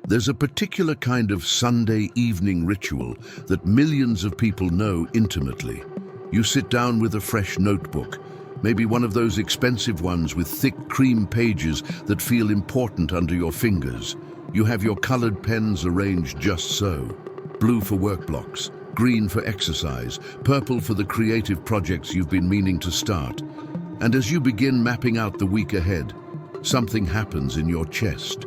There's a particular kind of Sunday evening ritual that millions of people know intimately. You sit down with a fresh notebook, maybe one of those expensive ones with thick cream pages that feel important under your fingers. You have your colored pens arranged just so. Blue for work blocks, green for exercise, purple for the creative projects you've been meaning to start. And as you begin mapping out the week ahead, something happens in your chest.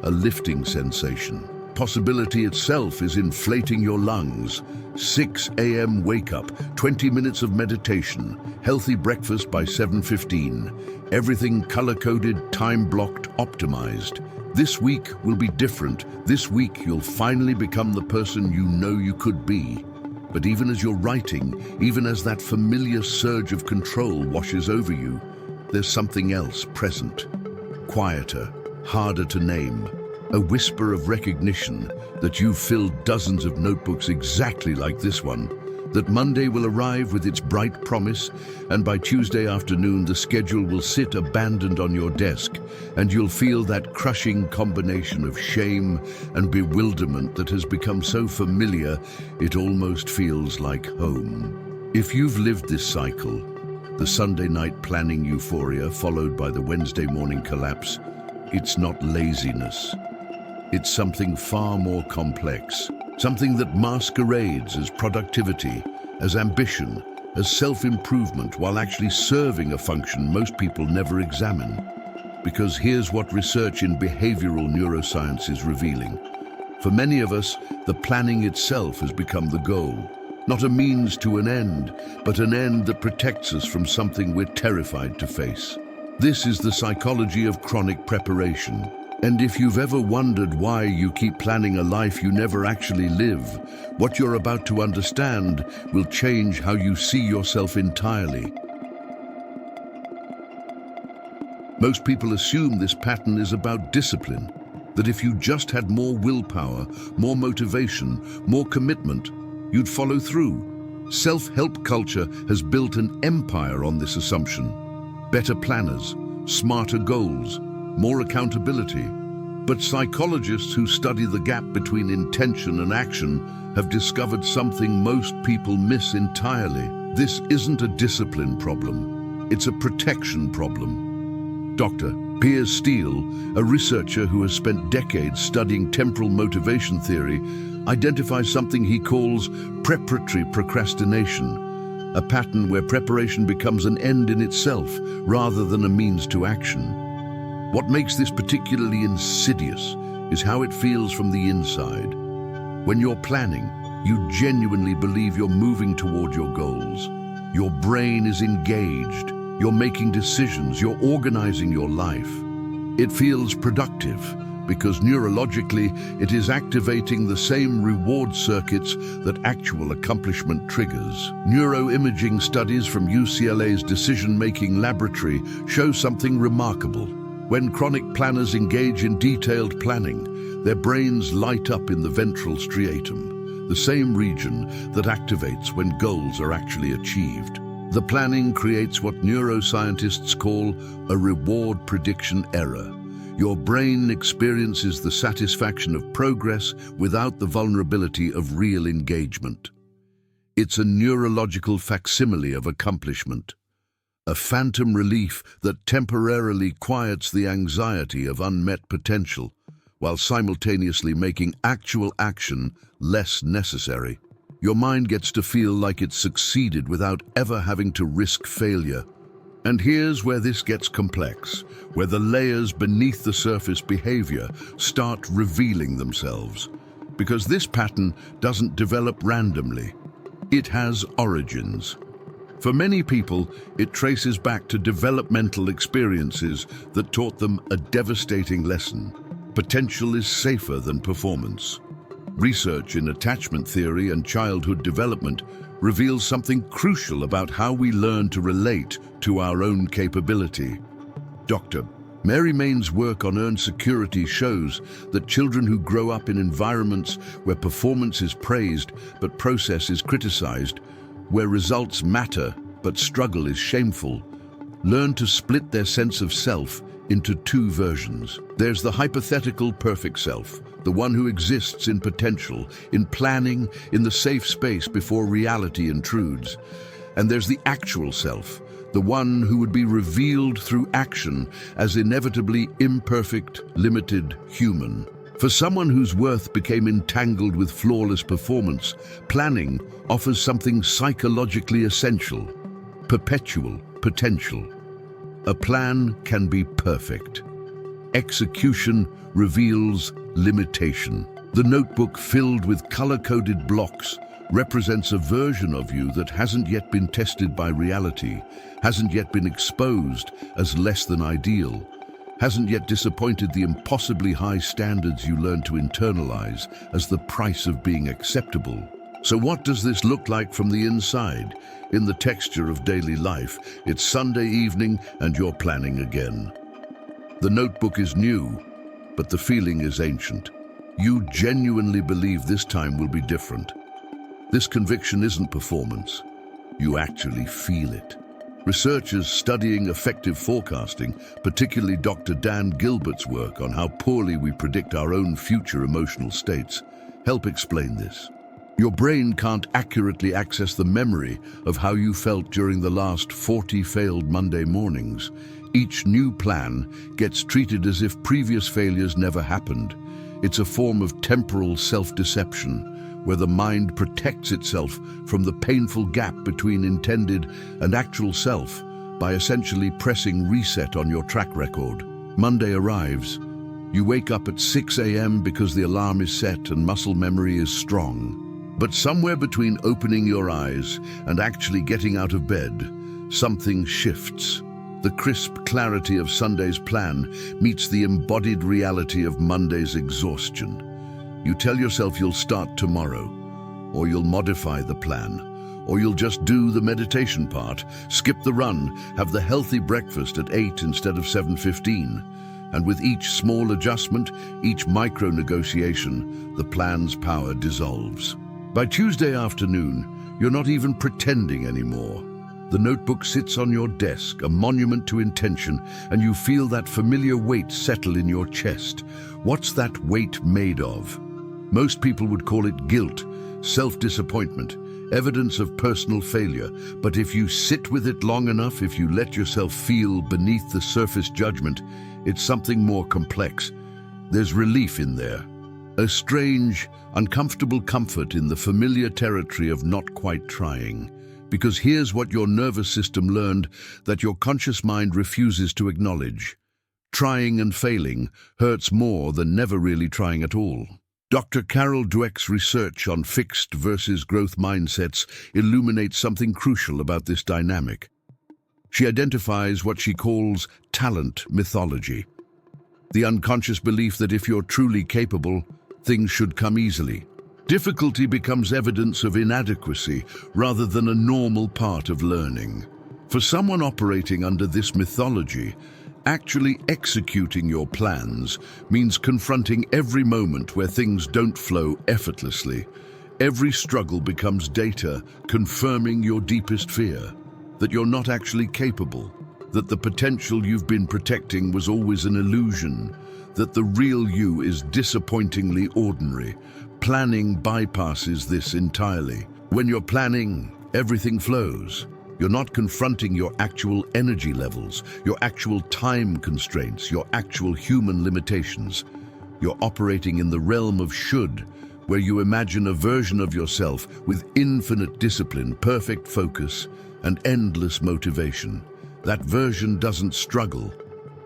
A lifting sensation. Possibility itself is inflating your lungs. 6 a.m. wake up, 20 minutes of meditation, healthy breakfast by 7:15. Everything color-coded, time-blocked, optimized. This week will be different. This week you'll finally become the person you know you could be. But even as you're writing, even as that familiar surge of control washes over you, there's something else present. Quieter, harder to name. A whisper of recognition that you've filled dozens of notebooks exactly like this one, that Monday will arrive with its bright promise, and by Tuesday afternoon the schedule will sit abandoned on your desk, and you'll feel that crushing combination of shame and bewilderment that has become so familiar it almost feels like home. If you've lived this cycle, the Sunday night planning euphoria followed by the Wednesday morning collapse, it's not laziness. It's something far more complex, something that masquerades as productivity, as ambition, as self-improvement, while actually serving a function most people never examine. Because here's what research in behavioral neuroscience is revealing. For many of us, the planning itself has become the goal. Not a means to an end, but an end that protects us from something we're terrified to face. This is the psychology of chronic preparation. And if you've ever wondered why you keep planning a life you never actually live, what you're about to understand will change how you see yourself entirely. Most people assume this pattern is about discipline, that if you just had more willpower, more motivation, more commitment, you'd follow through. Self-help culture has built an empire on this assumption. Better planners, smarter goals, more accountability. But psychologists who study the gap between intention and action have discovered something most people miss entirely. This isn't a discipline problem, it's a protection problem. Dr. Piers Steele, a researcher who has spent decades studying temporal motivation theory, identifies something he calls preparatory procrastination, a pattern where preparation becomes an end in itself rather than a means to action. What makes this particularly insidious is how it feels from the inside. When you're planning, you genuinely believe you're moving toward your goals. Your brain is engaged, you're making decisions, you're organizing your life. It feels productive because neurologically it is activating the same reward circuits that actual accomplishment triggers. Neuroimaging studies from UCLA's decision-making laboratory show something remarkable. When chronic planners engage in detailed planning, their brains light up in the ventral striatum, the same region that activates when goals are actually achieved. The planning creates what neuroscientists call a reward prediction error. Your brain experiences the satisfaction of progress without the vulnerability of real engagement. It's a neurological facsimile of accomplishment. A phantom relief that temporarily quiets the anxiety of unmet potential, while simultaneously making actual action less necessary. Your mind gets to feel like it's succeeded without ever having to risk failure. And here's where this gets complex, where the layers beneath the surface behavior start revealing themselves. Because this pattern doesn't develop randomly. It has origins. For many people, it traces back to developmental experiences that taught them a devastating lesson. Potential is safer than performance. Research in attachment theory and childhood development reveals something crucial about how we learn to relate to our own capability. Dr. Mary Main's work on earned security shows that children who grow up in environments where performance is praised but process is criticized, where results matter but struggle is shameful, learn to split their sense of self into two versions. There's the hypothetical perfect self, the one who exists in potential, in planning, in the safe space before reality intrudes. And there's the actual self, the one who would be revealed through action as inevitably imperfect, limited, human. For someone whose worth became entangled with flawless performance, planning offers something psychologically essential: perpetual potential. A plan can be perfect. Execution reveals limitation. The notebook filled with color-coded blocks represents a version of you that hasn't yet been tested by reality, hasn't yet been exposed as less than ideal, hasn't yet disappointed the impossibly high standards you learned to internalize as the price of being acceptable. So what does this look like from the inside? In the texture of daily life, it's Sunday evening and you're planning again. The notebook is new, but the feeling is ancient. You genuinely believe this time will be different. This conviction isn't performance. You actually feel it. Researchers studying effective forecasting, particularly Dr. Dan Gilbert's work on how poorly we predict our own future emotional states, help explain this. Your brain can't accurately access the memory of how you felt during the last 40 failed Monday mornings. Each new plan gets treated as if previous failures never happened. It's a form of temporal self-deception, where the mind protects itself from the painful gap between intended and actual self by essentially pressing reset on your track record. Monday arrives. You wake up at 6 a.m. because the alarm is set and muscle memory is strong. But somewhere between opening your eyes and actually getting out of bed, something shifts. The crisp clarity of Sunday's plan meets the embodied reality of Monday's exhaustion. You tell yourself you'll start tomorrow, or you'll modify the plan, or you'll just do the meditation part, skip the run, have the healthy breakfast at 8 instead of 7:15. And with each small adjustment, each micro-negotiation, the plan's power dissolves. By Tuesday afternoon, you're not even pretending anymore. The notebook sits on your desk, a monument to intention, and you feel that familiar weight settle in your chest. What's that weight made of? Most people would call it guilt, self-disappointment, evidence of personal failure. But if you sit with it long enough, if you let yourself feel beneath the surface judgment, it's something more complex. There's relief in there. A strange, uncomfortable comfort in the familiar territory of not quite trying. Because here's what your nervous system learned that your conscious mind refuses to acknowledge. Trying and failing hurts more than never really trying at all. Dr. Carol Dweck's research on fixed versus growth mindsets illuminates something crucial about this dynamic. She identifies what she calls talent mythology, the unconscious belief that if you're truly capable, things should come easily. Difficulty becomes evidence of inadequacy rather than a normal part of learning. For someone operating under this mythology, actually executing your plans means confronting every moment where things don't flow effortlessly. Every struggle becomes data confirming your deepest fear, that you're not actually capable, that the potential you've been protecting was always an illusion, that the real you is disappointingly ordinary. Planning bypasses this entirely. When you're planning, everything flows. You're not confronting your actual energy levels, your actual time constraints, your actual human limitations. You're operating in the realm of should, where you imagine a version of yourself with infinite discipline, perfect focus, and endless motivation. That version doesn't struggle.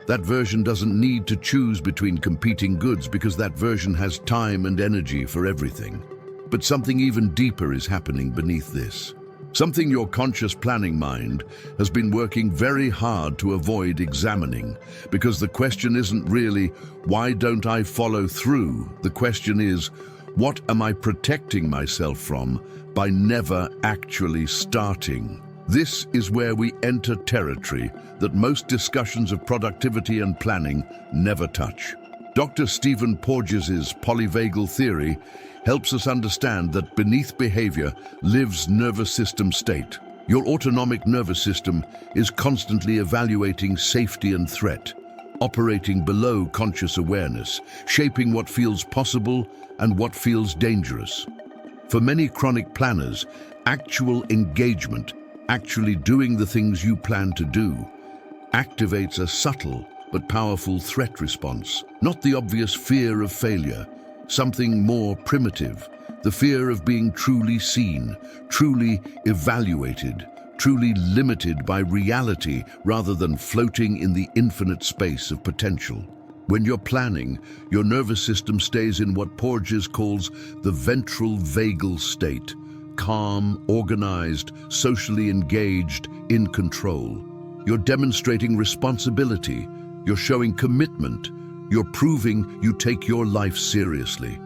That version doesn't need to choose between competing goods because that version has time and energy for everything. But something even deeper is happening beneath this. Something your conscious planning mind has been working very hard to avoid examining, because the question isn't really, why don't I follow through? The question is, what am I protecting myself from by never actually starting? This is where we enter territory that most discussions of productivity and planning never touch. Dr. Stephen Porges's polyvagal theory helps us understand that beneath behavior lives nervous system state. Your autonomic nervous system is constantly evaluating safety and threat, operating below conscious awareness, shaping what feels possible and what feels dangerous. For many chronic planners, actual engagement, actually doing the things you plan to do, activates a subtle but powerful threat response, not the obvious fear of failure, something more primitive, the fear of being truly seen, truly evaluated, truly limited by reality rather than floating in the infinite space of potential. When you're planning, your nervous system stays in what Porges calls the ventral vagal state, calm, organized, socially engaged, in control. You're demonstrating responsibility, you're showing commitment, you're proving you take your life seriously.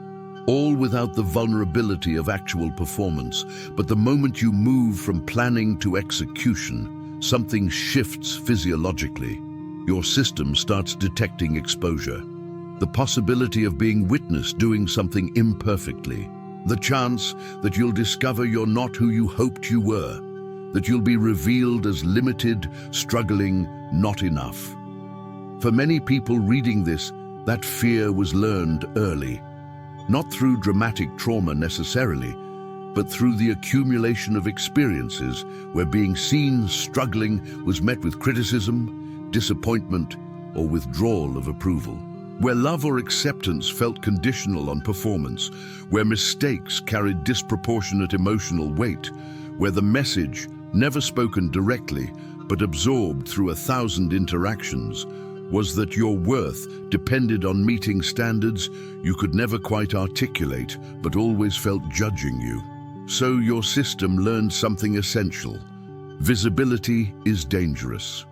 All without the vulnerability of actual performance. But the moment you move from planning to execution, something shifts physiologically. Your system starts detecting exposure, the possibility of being witnessed doing something imperfectly, the chance that you'll discover you're not who you hoped you were, that you'll be revealed as limited, struggling, not enough. For many people reading this, that fear was learned early, not through dramatic trauma necessarily, but through the accumulation of experiences where being seen struggling was met with criticism, disappointment, or withdrawal of approval. Where love or acceptance felt conditional on performance, where mistakes carried disproportionate emotional weight, where the message, never spoken directly, but absorbed through 1,000 interactions, was that your worth depended on meeting standards you could never quite articulate, but always felt judging you. So your system learned something essential. Visibility is dangerous.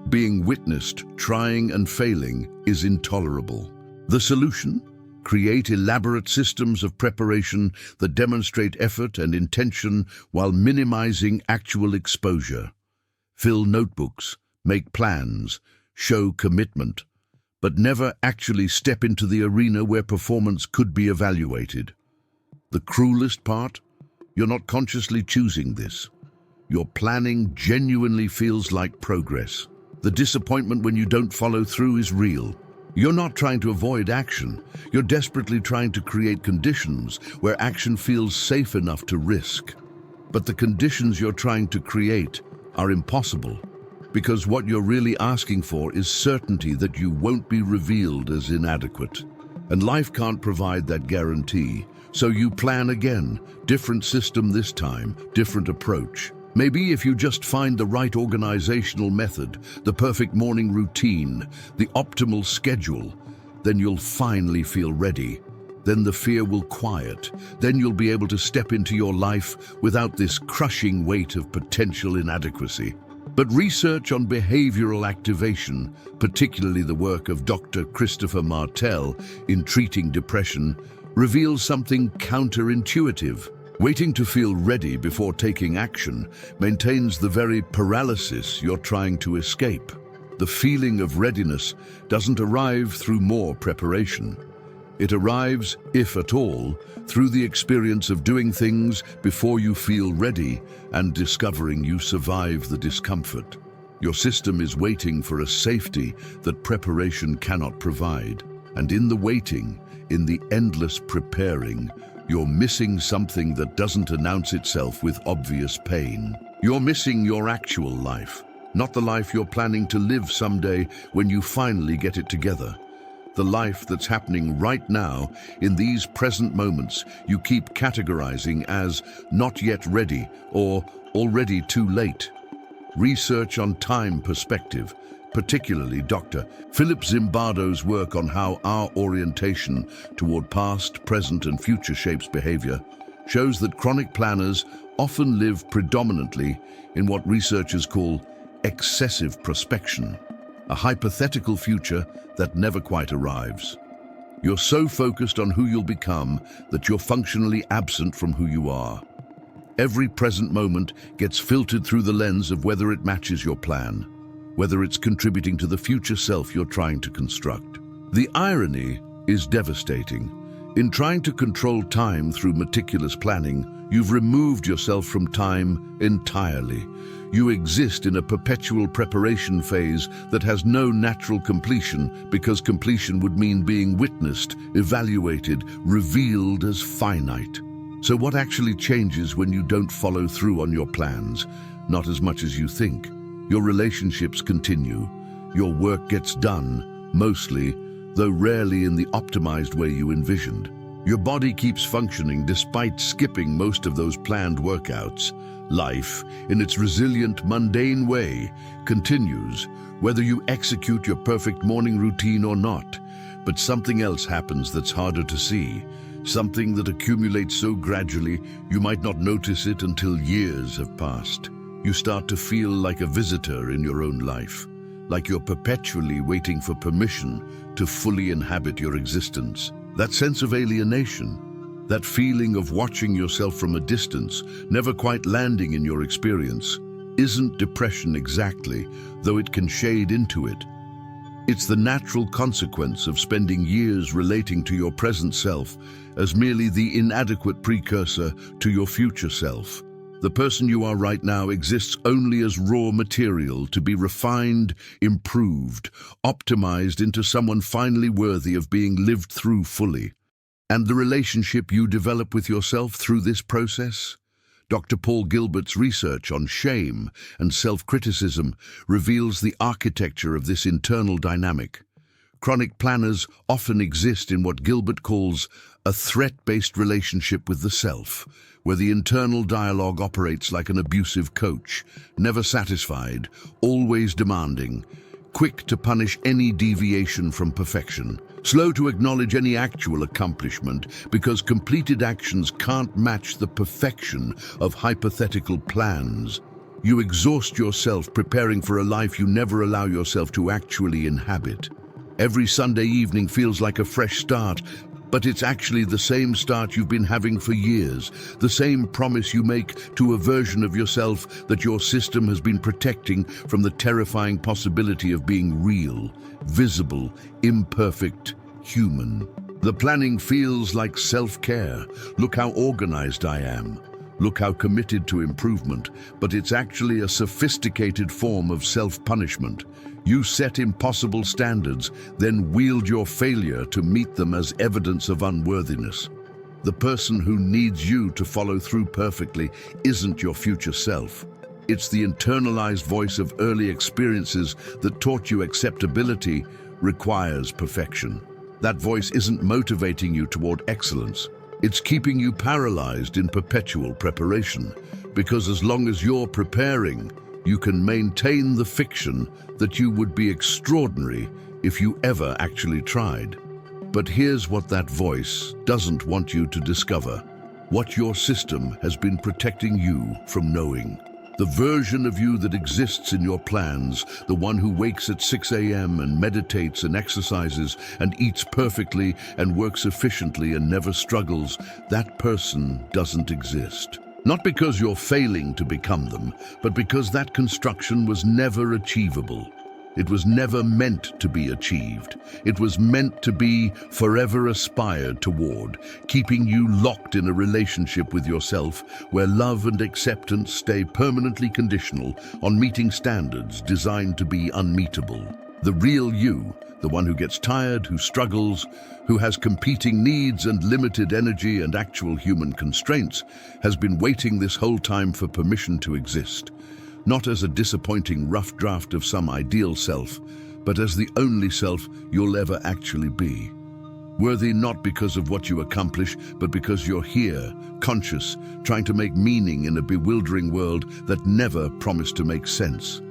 Being witnessed, trying and failing, is intolerable. The solution? Create elaborate systems of preparation that demonstrate effort and intention while minimizing actual exposure. Fill notebooks, make plans, show commitment, but never actually step into the arena where performance could be evaluated. The cruelest part? You're not consciously choosing this. Your planning genuinely feels like progress. The disappointment when you don't follow through is real. You're not trying to avoid action. You're desperately trying to create conditions where action feels safe enough to risk. But the conditions you're trying to create are impossible, because what you're really asking for is certainty that you won't be revealed as inadequate. And life can't provide that guarantee. So you plan again, different system this time, different approach. Maybe if you just find the right organizational method, the perfect morning routine, the optimal schedule, then you'll finally feel ready. Then the fear will quiet. Then you'll be able to step into your life without this crushing weight of potential inadequacy. But research on behavioral activation, particularly the work of Dr. Christopher Martel in treating depression, reveals something counterintuitive. Waiting to feel ready before taking action maintains the very paralysis you're trying to escape. The feeling of readiness doesn't arrive through more preparation. It arrives, if at all, through the experience of doing things before you feel ready and discovering you survive the discomfort. Your system is waiting for a safety that preparation cannot provide. And in the waiting, in the endless preparing, you're missing something that doesn't announce itself with obvious pain. You're missing your actual life, not the life you're planning to live someday when you finally get it together. The life that's happening right now, in these present moments, you keep categorizing as not yet ready or already too late. Research on time perspective, particularly Dr. Philip Zimbardo's work on how our orientation toward past, present, and future shapes behavior, shows that chronic planners often live predominantly in what researchers call excessive prospection, a hypothetical future that never quite arrives. You're so focused on who you'll become that you're functionally absent from who you are. Every present moment gets filtered through the lens of whether it matches your plan, whether it's contributing to the future self you're trying to construct. The irony is devastating. In trying to control time through meticulous planning, You've removed yourself from time entirely. You exist in a perpetual preparation phase that has no natural completion, because completion would mean being witnessed, evaluated, revealed as finite. So what actually changes when you don't follow through on your plans? Not as much as you think. Your relationships continue. Your work gets done, mostly, though rarely in the optimized way you envisioned. Your body keeps functioning despite skipping most of those planned workouts. Life, in its resilient, mundane way, continues, whether you execute your perfect morning routine or not. But something else happens that's harder to see. Something that accumulates so gradually, you might not notice it until years have passed. You start to feel like a visitor in your own life, like you're perpetually waiting for permission to fully inhabit your existence. That sense of alienation, that feeling of watching yourself from a distance, never quite landing in your experience, isn't depression exactly, though it can shade into it. It's the natural consequence of spending years relating to your present self as merely the inadequate precursor to your future self. The person you are right now exists only as raw material to be refined, improved, optimized into someone finally worthy of being lived through fully. And the relationship you develop with yourself through this process? Dr. Paul Gilbert's research on shame and self-criticism reveals the architecture of this internal dynamic. Chronic planners often exist in what Gilbert calls a threat-based relationship with the self, where the internal dialogue operates like an abusive coach, never satisfied, always demanding, quick to punish any deviation from perfection, slow to acknowledge any actual accomplishment because completed actions can't match the perfection of hypothetical plans. You exhaust yourself preparing for a life you never allow yourself to actually inhabit. Every Sunday evening feels like a fresh start, but it's actually the same start you've been having for years, the same promise you make to a version of yourself that your system has been protecting from the terrifying possibility of being real, visible, imperfect, human. The planning feels like self-care. Look how organized I am. Look how committed to improvement, but it's actually a sophisticated form of self-punishment. You set impossible standards, then wield your failure to meet them as evidence of unworthiness. The person who needs you to follow through perfectly isn't your future self. It's the internalized voice of early experiences that taught you acceptability requires perfection. That voice isn't motivating you toward excellence. It's keeping you paralyzed in perpetual preparation, because as long as you're preparing, you can maintain the fiction that you would be extraordinary if you ever actually tried. But here's what that voice doesn't want you to discover: what your system has been protecting you from knowing. The version of you that exists in your plans, the one who wakes at 6 a.m. and meditates and exercises and eats perfectly and works efficiently and never struggles, that person doesn't exist. Not because you're failing to become them, but because that construction was never achievable. It was never meant to be achieved. It was meant to be forever aspired toward, keeping you locked in a relationship with yourself where love and acceptance stay permanently conditional on meeting standards designed to be unmeetable. The real you, the one who gets tired, who struggles, who has competing needs and limited energy and actual human constraints, has been waiting this whole time for permission to exist. Not as a disappointing rough draft of some ideal self, but as the only self you'll ever actually be. Worthy not because of what you accomplish, but because you're here, conscious, trying to make meaning in a bewildering world that never promised to make sense.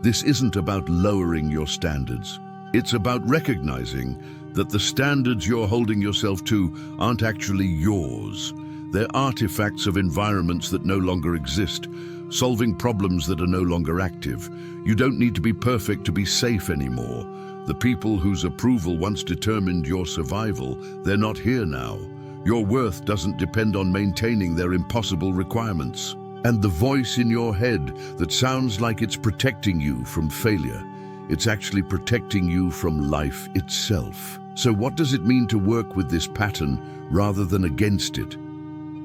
This isn't about lowering your standards. It's about recognizing that the standards you're holding yourself to aren't actually yours. They're artifacts of environments that no longer exist, solving problems that are no longer active. You don't need to be perfect to be safe anymore. The people whose approval once determined your survival, they're not here now. Your worth doesn't depend on maintaining their impossible requirements. And the voice in your head that sounds like it's protecting you from failure, it's actually protecting you from life itself. So what does it mean to work with this pattern rather than against it?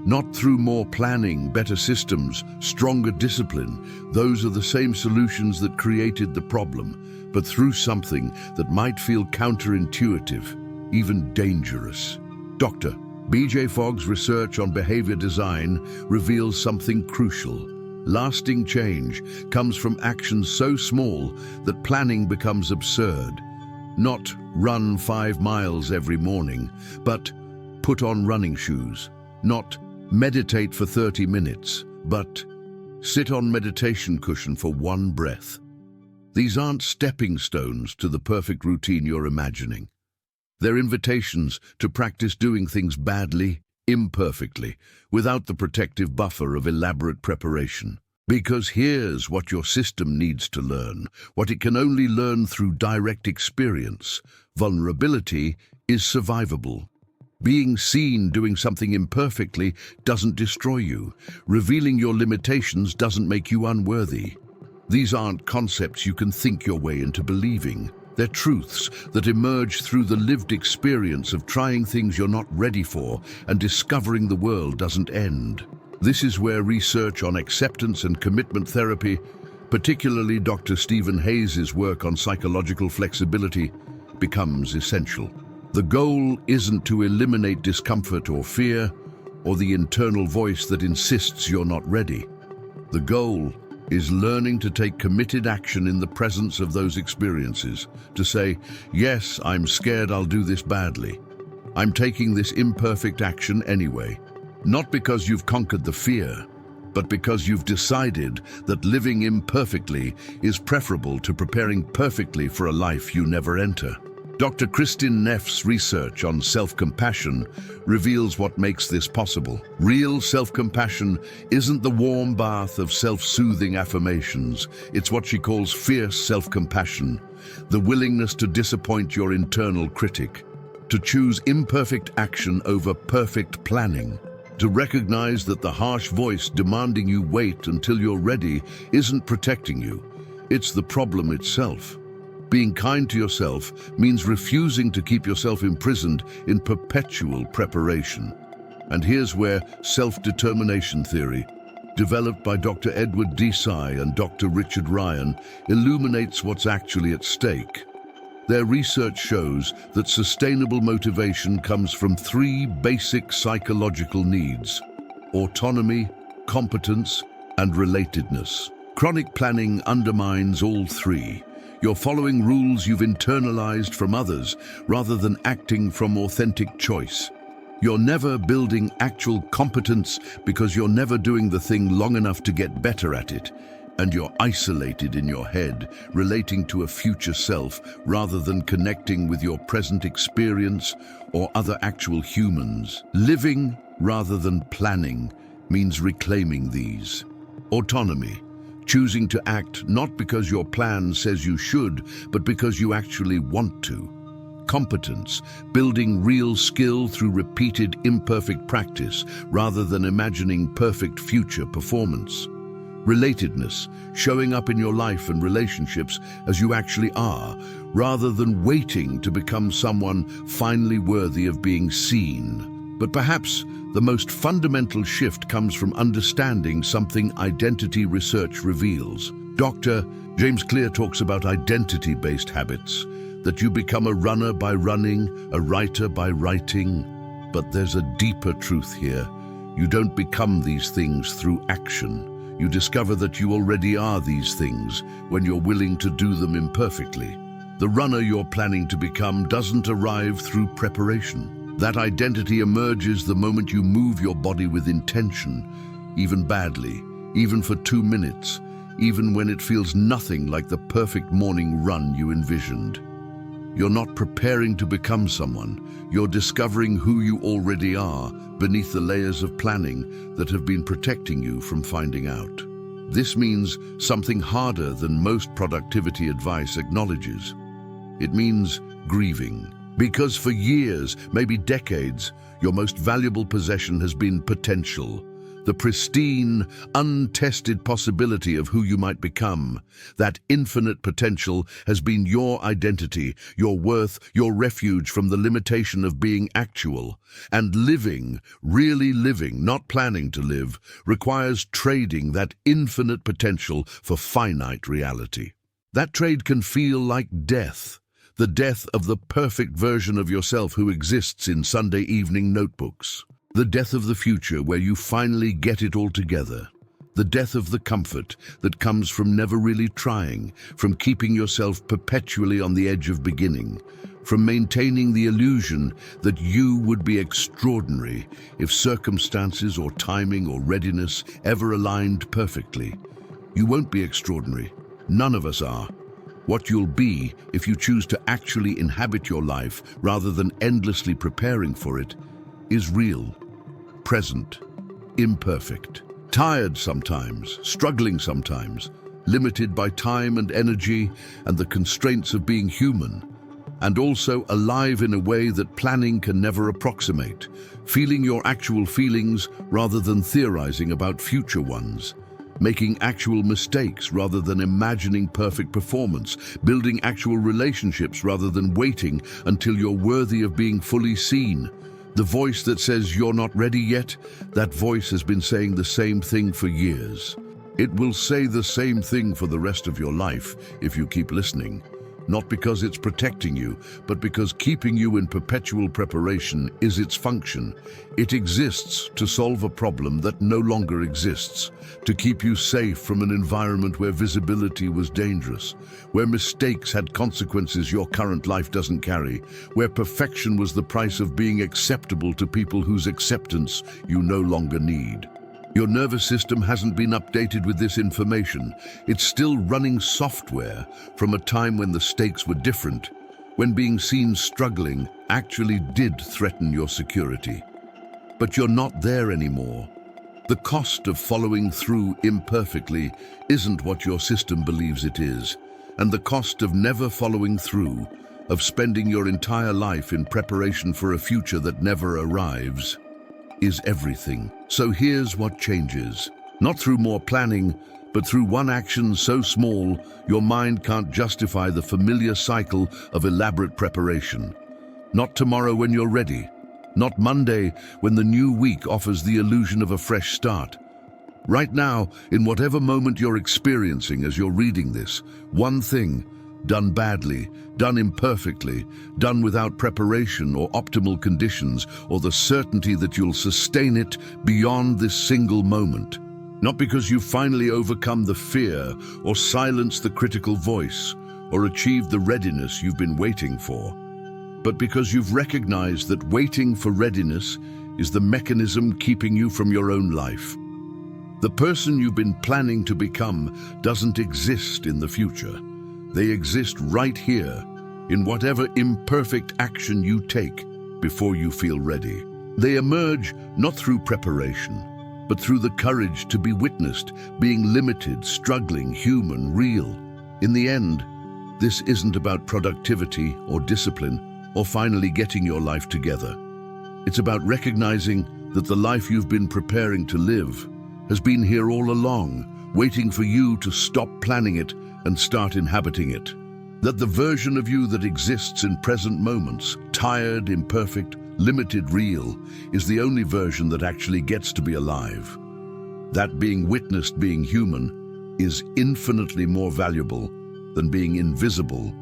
Not through more planning, better systems, stronger discipline. Those are the same solutions that created the problem, but through something that might feel counterintuitive, even dangerous. Dr. B.J. Fogg's research on behavior design reveals something crucial. Lasting change comes from actions so small that planning becomes absurd. Not run 5 miles every morning, but put on running shoes. Not meditate for 30 minutes, but sit on meditation cushion for 1 breath. These aren't stepping stones to the perfect routine you're imagining. They're invitations to practice doing things badly, imperfectly, without the protective buffer of elaborate preparation. Because here's what your system needs to learn, what it can only learn through direct experience. Vulnerability is survivable. Being seen doing something imperfectly doesn't destroy you. Revealing your limitations doesn't make you unworthy. These aren't concepts you can think your way into believing. They're truths that emerge through the lived experience of trying things you're not ready for and discovering the world doesn't end. This is where research on acceptance and commitment therapy, particularly Dr. Stephen Hayes' work on psychological flexibility, becomes essential. The goal isn't to eliminate discomfort or fear, or the internal voice that insists you're not ready. The goal is learning to take committed action in the presence of those experiences, to say, yes, I'm scared I'll do this badly. I'm taking this imperfect action anyway. Not because you've conquered the fear, but because you've decided that living imperfectly is preferable to preparing perfectly for a life you never enter. Dr. Kristin Neff's research on self-compassion reveals what makes this possible. Real self-compassion isn't the warm bath of self-soothing affirmations. It's what she calls fierce self-compassion, the willingness to disappoint your internal critic, to choose imperfect action over perfect planning, to recognize that the harsh voice demanding you wait until you're ready isn't protecting you. It's the problem itself. Being kind to yourself means refusing to keep yourself imprisoned in perpetual preparation. And here's where self-determination theory, developed by Dr. Edward Desai and Dr. Richard Ryan, illuminates what's actually at stake. Their research shows that sustainable motivation comes from 3 basic psychological needs: autonomy, competence, and relatedness. Chronic planning undermines all 3. You're following rules you've internalized from others rather than acting from authentic choice. You're never building actual competence because you're never doing the thing long enough to get better at it. And you're isolated in your head, relating to a future self rather than connecting with your present experience or other actual humans. Living rather than planning means reclaiming these. Autonomy. Choosing to act not because your plan says you should, but because you actually want to. Competence, building real skill through repeated imperfect practice rather than imagining perfect future performance. Relatedness, showing up in your life and relationships as you actually are, rather than waiting to become someone finally worthy of being seen. But perhaps the most fundamental shift comes from understanding something identity research reveals. Dr. James Clear talks about identity-based habits, that you become a runner by running, a writer by writing. But there's a deeper truth here. You don't become these things through action. You discover that you already are these things when you're willing to do them imperfectly. The runner you're planning to become doesn't arrive through preparation. That identity emerges the moment you move your body with intention, even badly, even for 2 minutes, even when it feels nothing like the perfect morning run you envisioned. You're not preparing to become someone. You're discovering who you already are beneath the layers of planning that have been protecting you from finding out. This means something harder than most productivity advice acknowledges. It means grieving. Because for years, maybe decades, your most valuable possession has been potential. the pristine, untested possibility of who you might become. That infinite potential has been your identity, your worth, your refuge from the limitation of being actual. And living, really living, not planning to live, requires trading that infinite potential for finite reality. That trade can feel like death, the death of the perfect version of yourself who exists in Sunday evening notebooks. The death of the future where you finally get it all together. The death of the comfort that comes from never really trying, from keeping yourself perpetually on the edge of beginning, from maintaining the illusion that you would be extraordinary if circumstances or timing or readiness ever aligned perfectly. You won't be extraordinary. None of us are. What you'll be, if you choose to actually inhabit your life rather than endlessly preparing for it, is real, present, imperfect, tired sometimes, struggling sometimes, limited by time and energy and the constraints of being human, and also alive in a way that planning can never approximate, feeling your actual feelings rather than theorizing about future ones, making actual mistakes rather than imagining perfect performance, building actual relationships rather than waiting until you're worthy of being fully seen. The voice that says you're not ready yet, that voice has been saying the same thing for years. It will say the same thing for the rest of your life if you keep listening. Not because it's protecting you, but because keeping you in perpetual preparation is its function. It exists to solve a problem that no longer exists, to keep you safe from an environment where visibility was dangerous, where mistakes had consequences your current life doesn't carry, where perfection was the price of being acceptable to people whose acceptance you no longer need. Your nervous system hasn't been updated with this information. It's still running software from a time when the stakes were different, when being seen struggling actually did threaten your security. But you're not there anymore. The cost of following through imperfectly isn't what your system believes it is, and the cost of never following through, of spending your entire life in preparation for a future that never arrives, is everything. So here's what changes. Not through more planning, but through one action so small your mind can't justify the familiar cycle of elaborate preparation. Not tomorrow when you're ready. Not Monday when the new week offers the illusion of a fresh start. Right now, in whatever moment you're experiencing as you're reading this, one thing, done badly, done imperfectly, done without preparation or optimal conditions, or the certainty that you'll sustain it beyond this single moment. Not because you've finally overcome the fear or silenced the critical voice or achieved the readiness you've been waiting for, but because you've recognized that waiting for readiness is the mechanism keeping you from your own life. The person you've been planning to become doesn't exist in the future. They exist right here, in whatever imperfect action you take before you feel ready. They emerge not through preparation, but through the courage to be witnessed, being limited, struggling, human, real. In the end, this isn't about productivity or discipline or finally getting your life together. It's about recognizing that the life you've been preparing to live has been here all along, waiting for you to stop planning it and start inhabiting it. That the version of you that exists in present moments, tired, imperfect, limited, real, is the only version that actually gets to be alive. That being witnessed, being human, is infinitely more valuable than being invisible,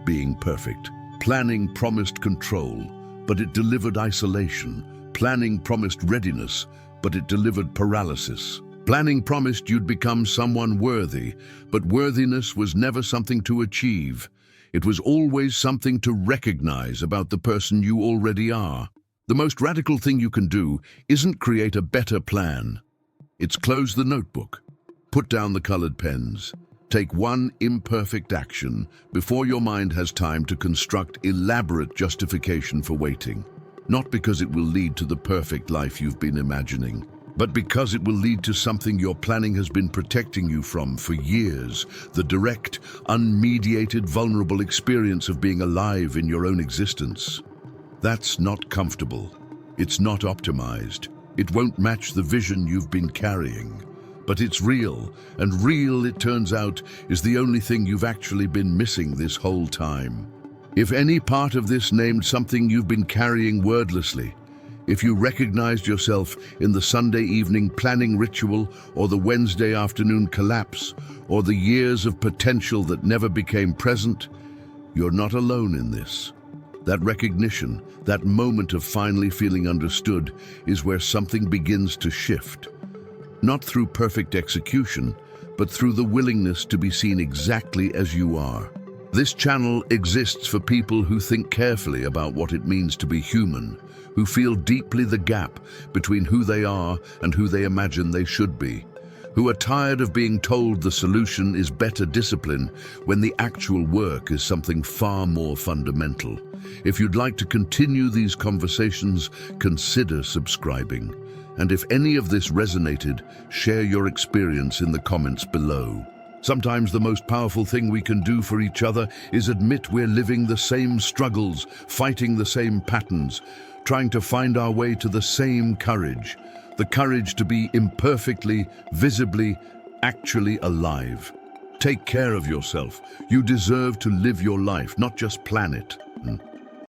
being perfect. Planning promised control, but it delivered isolation. Planning promised readiness, but it delivered paralysis. Planning promised you'd become someone worthy, but worthiness was never something to achieve. It was always something to recognize about the person you already are. The most radical thing you can do isn't create a better plan. It's close the notebook, put down the colored pens, take one imperfect action before your mind has time to construct elaborate justification for waiting. Not because it will lead to the perfect life you've been imagining, but because it will lead to something your planning has been protecting you from for years, the direct, unmediated, vulnerable experience of being alive in your own existence. That's not comfortable. It's not optimized. It won't match the vision you've been carrying. But it's real, and real, it turns out, is the only thing you've actually been missing this whole time. If any part of this named something you've been carrying wordlessly, if you recognized yourself in the Sunday evening planning ritual, or the Wednesday afternoon collapse, or the years of potential that never became present, you're not alone in this. That recognition, that moment of finally feeling understood, is where something begins to shift. Not through perfect execution, but through the willingness to be seen exactly as you are. This channel exists for people who think carefully about what it means to be human, who feel deeply the gap between who they are and who they imagine they should be, who are tired of being told the solution is better discipline when the actual work is something far more fundamental. If you'd like to continue these conversations, consider subscribing. And if any of this resonated, share your experience in the comments below. Sometimes the most powerful thing we can do for each other is admit we're living the same struggles, fighting the same patterns, trying to find our way to the same courage. The courage to be imperfectly, visibly, actually alive. Take care of yourself. You deserve to live your life, not just plan it.